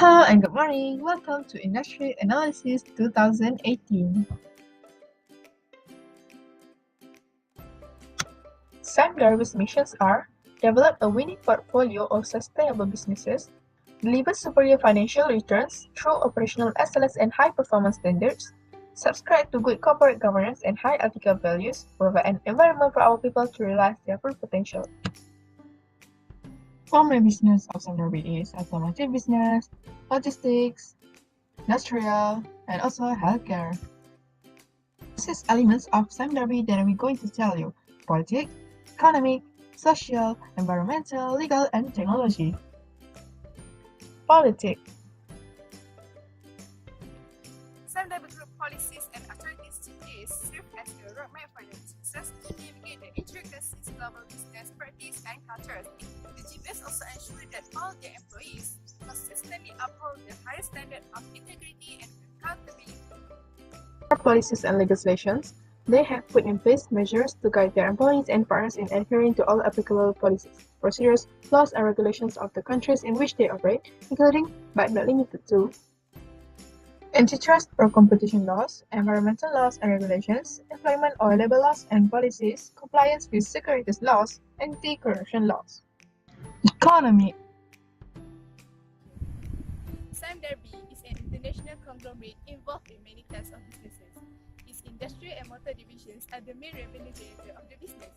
Hello and good morning. Welcome to Industry Analysis 2018. Sime Darby's missions are develop a winning portfolio of sustainable businesses, deliver superior financial returns through operational excellence and high performance standards, subscribe to good corporate governance and high ethical values, provide an environment for our people to realize their full potential. Primary business of Sime Darby is automotive business, logistics, industrial, and also healthcare. These elements of Sime Darby that we're going to tell you: politics, economic, social, environmental, legal, and technology. Politics. Sime Darby Group policies and authorities today serve as the roadmap for the success to navigate the intricacies of global business practice and culture. The GPS also ensure that all their employees consistently uphold the highest standard of integrity and accountability. For policies and legislations, they have put in place measures to guide their employees and partners in adhering to all applicable policies, procedures, laws, and regulations of the countries in which they operate, including, but not limited to, antitrust or competition laws, environmental laws and regulations, employment or labor laws and policies, compliance with securities laws, anti-corruption laws. Economy. Sime Darby is an international conglomerate involved in many types of businesses. Its industrial and motor divisions are the main revenue generator of the business.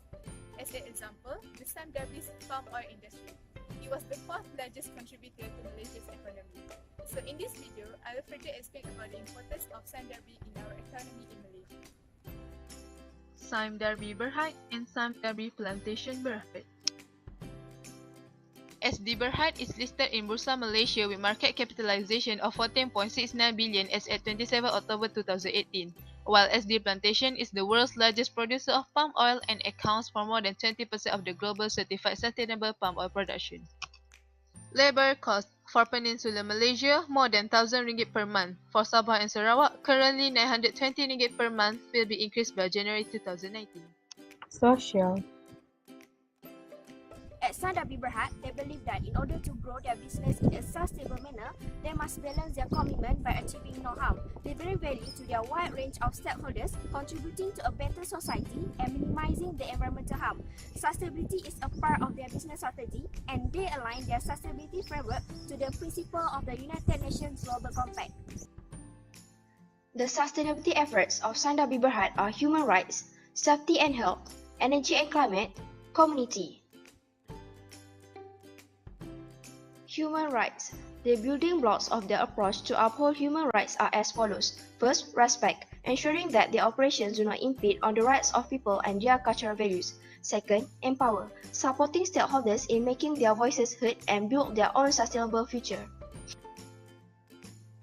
As an example, the Sime Darby's palm oil industry. It was the fourth largest contributor to Malaysia's economy. So in this video, I will further explain about the importance of Sime Darby in our economy in Malaysia. Sime Darby Berhad and Sime Darby Plantation Berhad. SD Berhad is listed in Bursa Malaysia with market capitalization of 14.69 billion as at 27 October 2018, while SD Plantation is the world's largest producer of palm oil and accounts for more than 20% of the global certified sustainable palm oil production. Labor cost for Peninsular Malaysia more than 1,000 ringgit per month. For Sabah and Sarawak, currently 920 ringgit per month will be increased by January 2019. Social. At Sime Darby Berhad, they believe that in order to grow their business in a sustainable manner, they must balance their commitment by achieving no harm, delivering value to their wide range of stakeholders, contributing to a better society, and minimizing the environmental harm. Sustainability is a part of their business strategy, and they align their sustainability framework to the principle of the United Nations Global Compact. The sustainability efforts of Sime Darby Berhad are human rights, safety and health, energy and climate, community. Human rights. The building blocks of their approach to uphold human rights are as follows. First, respect, ensuring that their operations do not impede on the rights of people and their cultural values. Second, empower, supporting stakeholders in making their voices heard and build their own sustainable future.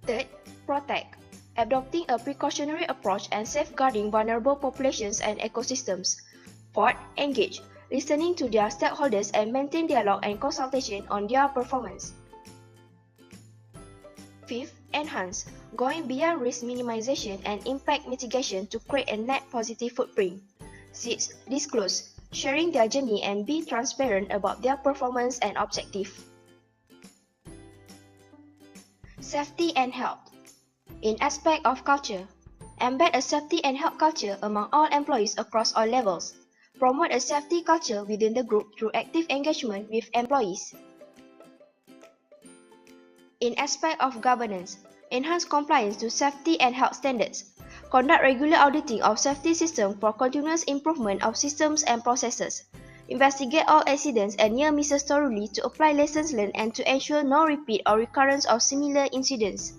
Third, protect, adopting a precautionary approach and safeguarding vulnerable populations and ecosystems. Fourth, engage, listening to their stakeholders and maintain dialogue and consultation on their performance. Fifth, enhance, going beyond risk minimization and impact mitigation to create a net positive footprint. Sixth, disclose, sharing their journey and be transparent about their performance and objective. Safety and health. In aspect of culture, embed a safety and health culture among all employees across all levels. Promote a safety culture within the group through active engagement with employees. In aspect of governance, enhance compliance to safety and health standards. Conduct regular auditing of safety systems for continuous improvement of systems and processes. Investigate all accidents and near misses thoroughly to apply lessons learned and to ensure no repeat or recurrence of similar incidents.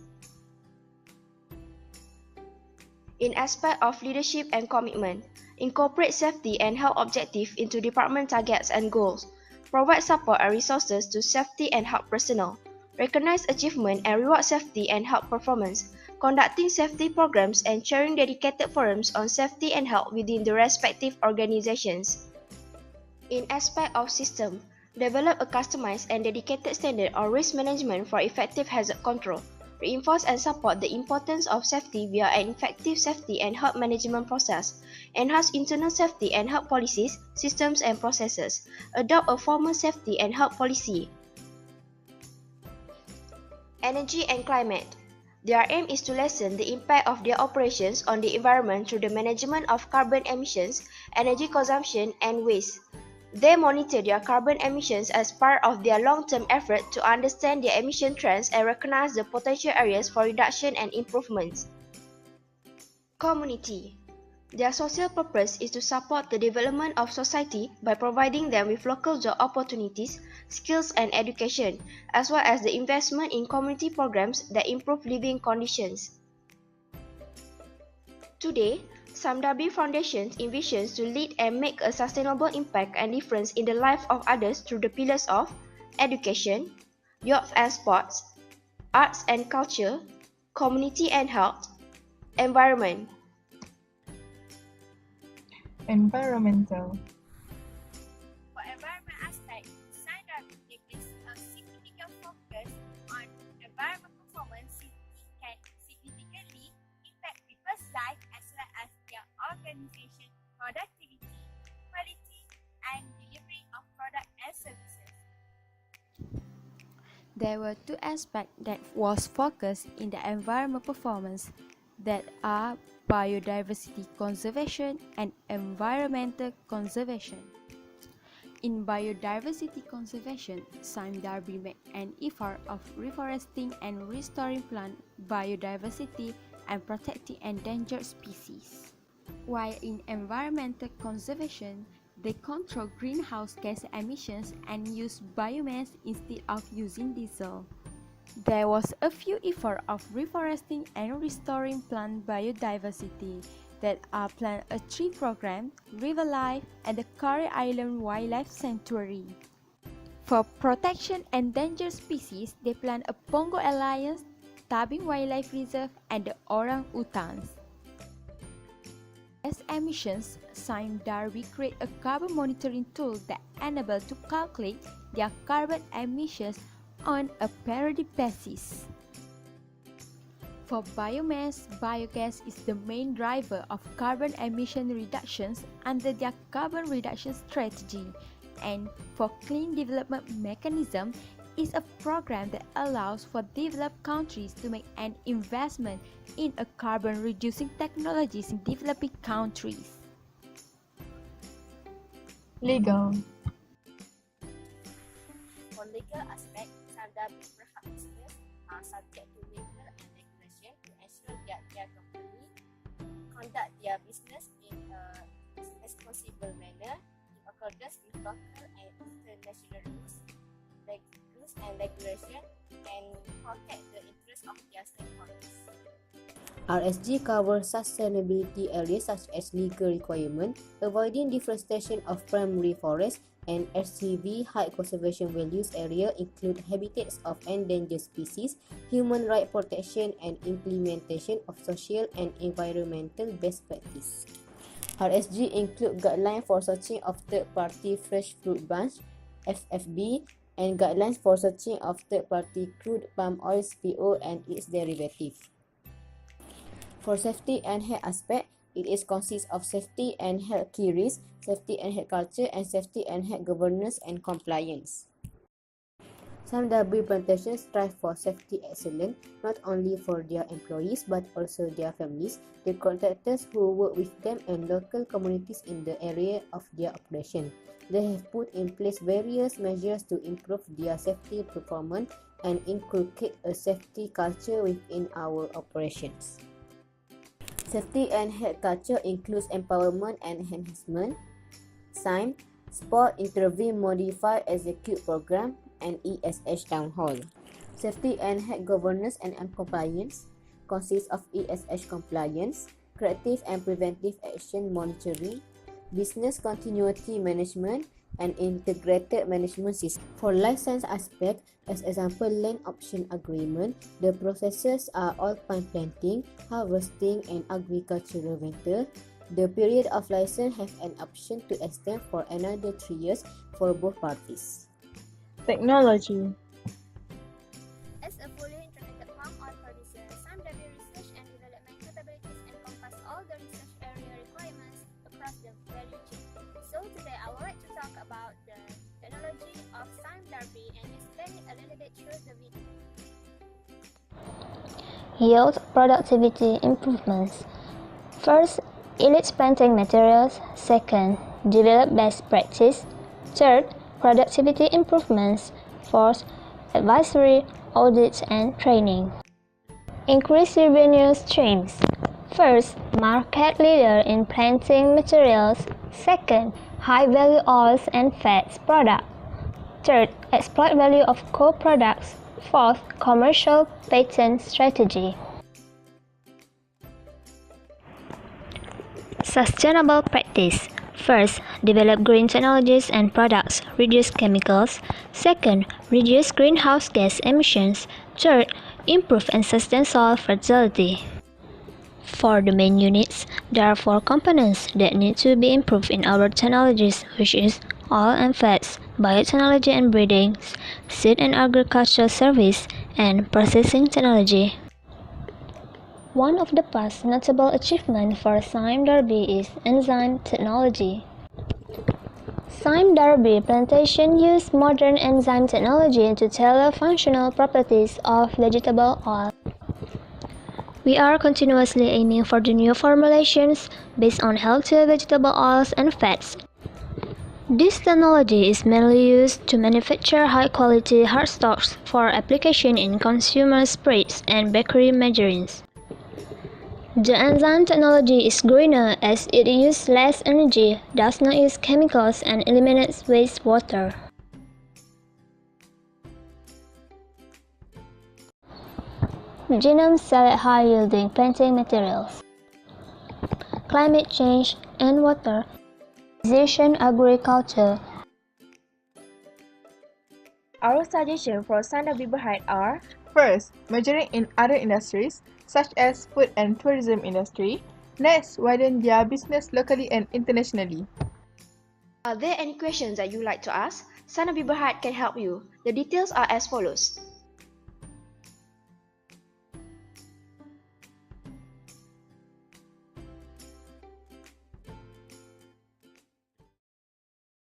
In aspect of leadership and commitment, incorporate safety and health objectives into department targets and goals. Provide support and resources to safety and health personnel. Recognize achievement and reward safety and health performance. Conducting safety programs and chairing dedicated forums on safety and health within the respective organizations. In aspect of system, develop a customized and dedicated standard on risk management for effective hazard control. Reinforce and support the importance of safety via an effective safety and health management process. Enhance internal safety and health policies, systems and processes. Adopt a formal safety and health policy. Energy and climate. Their aim is to lessen the impact of their operations on the environment through the management of carbon emissions, energy consumption, and waste. They monitor their carbon emissions as part of their long-term effort to understand their emission trends and recognize the potential areas for reduction and improvements. Community. Their social purpose is to support the development of society by providing them with local job opportunities, skills and education, as well as the investment in community programs that improve living conditions. Today, Sime Darby Foundation envisions to lead and make a sustainable impact and difference in the life of others through the pillars of education, youth and sports, arts and culture, community and health, environment. Environmental. For environment aspect, Sime Darby places a significant focus on environment performance since it can significantly impact people's life as well as their organization productivity, quality, and delivery of products and services. There were two aspects that was focused in the environment performance that are biodiversity conservation and environmental conservation. In biodiversity conservation, Sime Darby made an effort of reforesting and restoring plant biodiversity and protecting endangered species. While in environmental conservation, they control greenhouse gas emissions and use biomass instead of using diesel. There was a few efforts of reforesting and restoring plant biodiversity that are Plant a Tree Program, River Life, and the Kari Island Wildlife Sanctuary. For protection endangered species, they plant a Pongo Alliance, Tabing Wildlife Reserve, and the orang-utans. As emissions, Sime Darby create a carbon monitoring tool that enables to calculate their carbon emissions on a periodic basis. For biomass, biogas is the main driver of carbon emission reductions under their carbon reduction strategy, and for clean development mechanism is a program that allows for developed countries to make an investment in a carbon reducing technologies in developing countries. Legal. For legal aspect, Sime Darby practices are subject to legal and regulation to ensure that their company conduct their business in a responsible manner in accordance with local and international rules and regulation, and protect the interests of their stakeholders. RSG covers sustainability areas such as legal requirement, avoiding deforestation of primary forest, and HCV high conservation values area include habitats of endangered species, human right protection, and implementation of social and environmental best practice. RSG include guidelines for searching of third-party fresh fruit bunch (FFB) and guidelines for searching of third-party crude palm oil (PO) and its derivatives. For safety and health aspect, it consists of safety and health key risks, safety and health culture, and safety and health governance and compliance. Sime Darby plantations strive for safety excellence not only for their employees but also their families, the contractors who work with them, and local communities in the area of their operation. They have put in place various measures to improve their safety performance and inculcate a safety culture within our operations. Safety and health culture includes empowerment and enhancement, SIME, Sport Intervene Modify Execute Program, and ESH Town Hall. Safety and health governance and compliance consists of ESH compliance, corrective and preventive action monitoring, business continuity management, and integrated management system. For license aspect, as example land option agreement, the processes are all pine planting, harvesting, and agricultural rental. The period of license have an option to extend for another 3 years for both parties. Technology. As a fully integrated palm oil producer, Sime Darby research and development capabilities encompass all the research area requirements across the value chain. So today I would like to talk about the technology of Sime Darby and explain it a little bit through the video. yield productivity improvements. First, elite planting materials. Second, develop best practice. Third, productivity improvements. Fourth, advisory, audits, and training. Increase revenue streams. First, market leader in planting materials. Second, high-value oils and fats product. Third, exploit value of co-products. Fourth, commercial patent strategy. Sustainable practice. First, develop green technologies and products, reduce chemicals. Second, reduce greenhouse gas emissions. Third, improve and sustain soil fertility. For the main units, there are 4 components that need to be improved in our technologies, which is oil and fats, biotechnology and breeding, seed and agricultural service, and processing technology. One of the past notable achievements for Sime Darby is enzyme technology. Sime Darby plantation used modern enzyme technology to tailor functional properties of vegetable oil. We are continuously aiming for the new formulations based on healthier vegetable oils and fats. This technology is mainly used to manufacture high-quality hard stocks for application in consumer spreads and bakery margarines. The enzyme technology is greener as it uses less energy, does not use chemicals, and eliminates wastewater. Genome select high-yielding planting materials. Climate change and water. Precision agriculture. Our suggestions for Sime Darby Berhad are: First, majoring in other industries, such as food and tourism industry. Next, widen their business locally and internationally. Are there any questions that you would like to ask? Sime Darby Berhad can help you. The details are as follows.